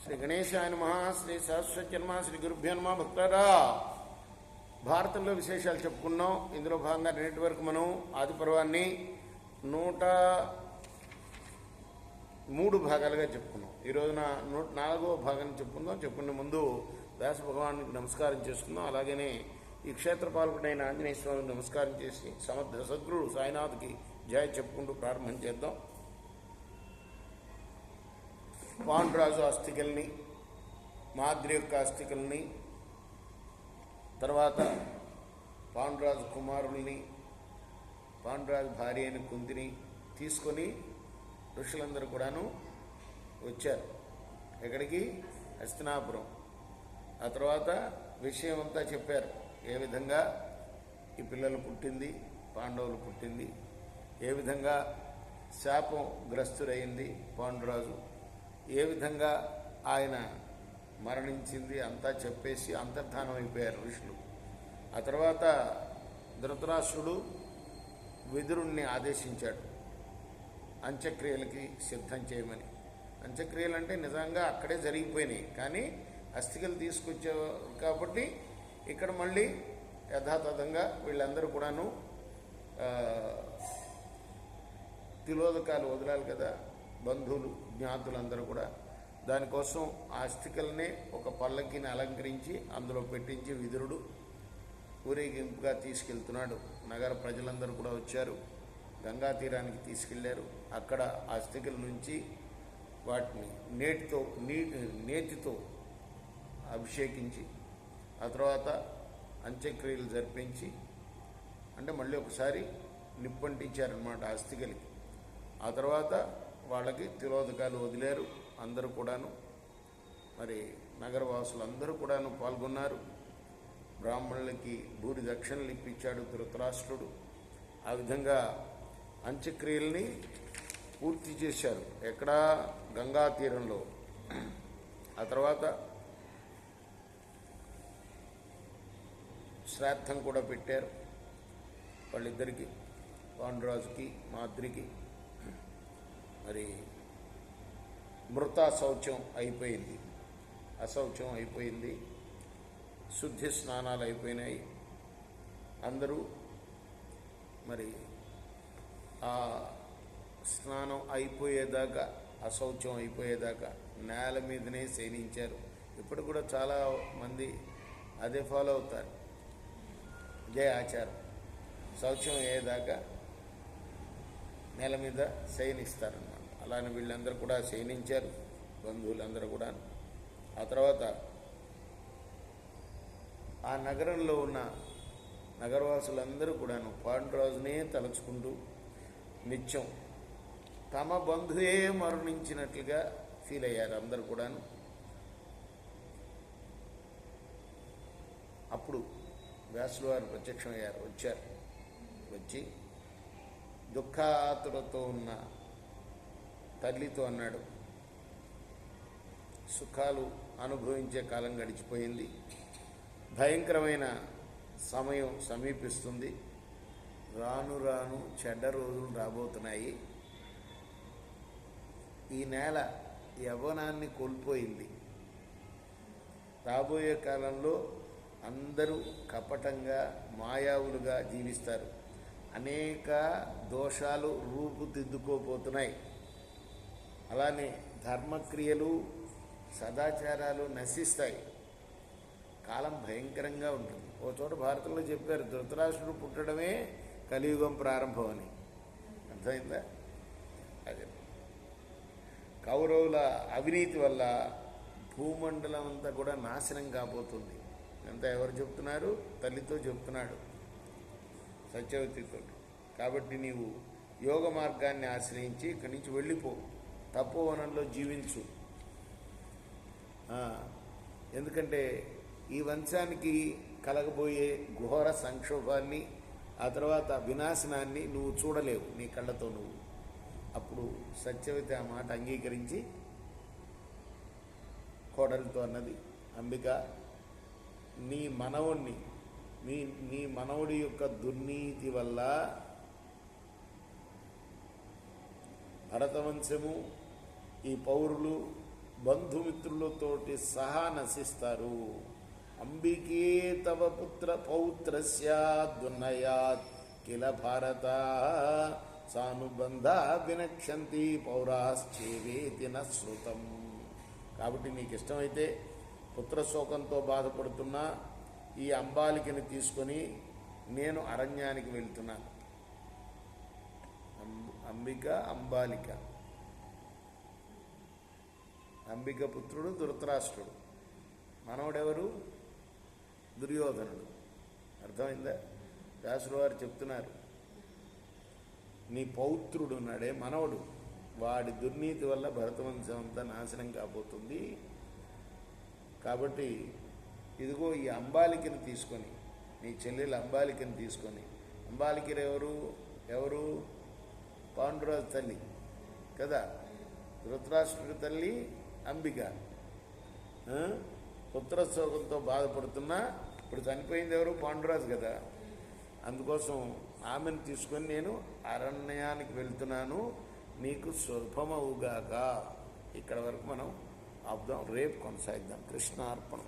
శ్రీ గణేశాయ నమః. శ్రీ సరస్వతి నమః. శ్రీ గురుభ్యో నమః. భక్తులారా, భారతంలో విశేషాలు చెప్పుకున్నాం. ఇందులో భాగంగా నేటి వరకు మనం ఆది పర్వాన్ని 103 భాగాలుగా చెప్పుకున్నాం. ఈ రోజున 104వ భాగాన్ని చెప్పుకుందాం. చెప్పుకునే ముందు వ్యాస భగవానికి నమస్కారం చేసుకుందాం. అలాగనే ఈ క్షేత్ర పాల్గొనైన ఆంజనేయ స్వామికి నమస్కారం చేసి సమర్థ సద్గురు సాయినాథ్కి జయ చెప్పుకుంటూ ప్రారంభం చేద్దాం. పాండురాజు అస్థికల్ని, మాద్రి యొక్క అస్థికల్ని, తర్వాత పాండురాజు కుమారుల్ని, పాండురాజు భార్య అయిన కుంతిని తీసుకొని ఋషులందరూ కూడాను వచ్చారు. ఎక్కడికి? హస్తినాపురం. ఆ తర్వాత విషయం అంతా చెప్పారు. ఏ విధంగా ఈ పిల్లలు పుట్టింది, పాండవులు పుట్టింది, ఏ విధంగా శాపం గ్రస్తుడయింది పాండురాజు, ఏ విధంగా ఆయన మరణించింది అంతా చెప్పేసి అంతర్ధానం అయిపోయారు ఋషులు. ఆ తర్వాత ధృతరాష్ట్రుడు విదురుణ్ణి ఆదేశించాడు అంత్యక్రియలకి సిద్ధం చేయమని. అంత్యక్రియలు అంటే నిజంగా అక్కడే జరిగిపోయినాయి, కానీ అస్థికలు తీసుకొచ్చారు కాబట్టి ఇక్కడ మళ్ళీ యథాతథంగా వీళ్ళందరూ కూడాను తిలోదకాలు వదలాలి కదా, బంధువులు జ్ఞాతులందరూ కూడా. దానికోసం ఆ అస్థికల్నే ఒక పల్లకిని అలంకరించి అందులో పెట్టించి విదురుడు ఊరేగింపుగా తీసుకెళ్తున్నాడు. నగర ప్రజలందరూ కూడా వచ్చారు. గంగా తీరానికి తీసుకెళ్లారు. అక్కడ ఆ అస్థికల నుంచి వాటిని నేతితో అభిషేకించి ఆ తర్వాత అంత్యక్రియలు జరిపించి, అంటే మళ్ళీ ఒకసారి నిప్పంటించారనమాట అస్థికలకి. ఆ తర్వాత వాళ్ళకి తిలోదకాలు వదిలేరు. అందరూ కూడాను, మరి నగరవాసులు అందరూ కూడాను పాల్గొన్నారు. బ్రాహ్మణులకి భూరి దక్షిణలు ఇప్పించాడు ధృతరాష్ట్రుడు. ఆ విధంగా అంత్యక్రియల్ని పూర్తి చేశారు. ఎక్కడ? గంగా తీరంలో. ఆ తర్వాత శ్రాద్ధం కూడా పెట్టారు వాళ్ళిద్దరికి, పాండురాజుకి మాద్రికి. మరి మృత శౌచం అయిపోయింది, అశౌచం అయిపోయింది, శుద్ధి స్నానాలు అయిపోయినాయి. అందరూ మరి ఆ స్నానం అయిపోయేదాకా, అశౌచం అయిపోయేదాకా నేల మీదనే శయనించారు. ఇప్పుడు కూడా చాలా మంది అదే ఫాలో అవుతారు, ఇదే ఆచారం. శౌచం అయ్యేదాకా నేల మీద శయనిస్తారన్నమాట. అలానే వీళ్ళందరూ కూడా శయనించారు, బంధువులందరూ కూడా. ఆ తర్వాత ఆ నగరంలో ఉన్న నగరవాసులందరూ కూడాను పాండురాజునే తలుచుకుంటూ నిత్యం తమ బంధువే మరణించినట్లుగా ఫీల్ అయ్యారు అందరూ కూడాను. అప్పుడు వ్యాసుల వారు ప్రత్యక్షమయ్యారు, వచ్చారు. వచ్చి దుఃఖాతురతో ఉన్న తల్లితో అన్నాడు, సుఖాలు అనుభవించే కాలం గడిచిపోయింది, భయంకరమైన సమయం సమీపిస్తుంది, రాను రాను చెడ్డ రోజులు రాబోతున్నాయి, ఈ నేల యవ్వనాన్ని కోల్పోయింది, రాబోయే కాలంలో అందరూ కపటంగా మాయావులుగా జీవిస్తారు, అనేక దోషాలు రూపుదిద్దుకోబోతున్నాయి, అలానే ధర్మక్రియలు సదాచారాలు నశిస్తాయి, కాలం భయంకరంగా ఉంటుంది. ఓ చోట భారతంలో చెప్పారు, ధృతరాష్ట్రుడు పుట్టడమే కలియుగం ప్రారంభం అని. అర్థమైందా? అదే కౌరవుల అవినీతి వల్ల భూమండలం అంతా కూడా నాశనం కాబోతుంది. అంతా ఎవరు చెప్తున్నారు? తల్లితో చెప్తున్నాడు, సత్యవతితో. కాబట్టి నీవు యోగ మార్గాన్ని ఆశ్రయించి ఇక్కడి నుంచి వెళ్ళిపో, తపోవనంలో జీవించు. ఎందుకంటే ఈ వంశానికి కలగబోయే ఘోర సంక్షోభాన్ని, ఆ తర్వాత వినాశనాన్ని నువ్వు చూడలేవు నీ కళ్ళతో నువ్వు. అప్పుడు సత్యవతి ఆ మాట అంగీకరించి కోడలితో అన్నది, అంబిక, నీ మనవుణ్ణి, నీ మనవుడి యొక్క దుర్నీతి వల్ల భరతవంశము, ఈ పౌరులు బంధుమిత్రులతోటి సహా నశిస్తారు. అంబికే తవ పుత్ర పౌత్రస్య దున్నయాత్ కిల భారత సానుబంధ వినక్షంతి పౌరాశ్చేవేతి న శృతం. కాబట్టి నీకు ఇష్టమైతే పుత్రశోకంతో బాధపడుతున్నా ఈ అంబాలికని తీసుకొని నేను అరణ్యానికి వెళ్తున్నాను. అంబిక అంబాలిక, అంబిక పుత్రుడు ధృతరాష్ట్రుడు, మనవడెవరు? దుర్యోధనుడు. అర్థమైందా? వ్యాసుడు వారు చెప్తున్నారు, నీ పౌత్రుడు ఉన్నాడే మనవడు, వాడి దుర్నీతి వల్ల భరతవంశం అంతా నాశనం కాబోతుంది. కాబట్టి ఇదిగో ఈ అంబాలికని తీసుకొని, నీ చెల్లెలు అంబాలికని తీసుకొని, అంబాలికరు ఎవరు? పాండురాజు తల్లి కదా, ధృతరాష్ట్రుడి తల్లి అంబిక. పుత్రశోకంతో బాధపడుతున్నా, ఇప్పుడు చనిపోయింది ఎవరు? పాండురాజు కదా. అందుకోసం ఆమెను తీసుకొని నేను అరణ్యానికి వెళ్తున్నాను, నీకు శుభమవుగాక. ఇక్కడ వరకు మనం ఆపుదాం, రేపు కొనసాగిద్దాం. కృష్ణార్పణం.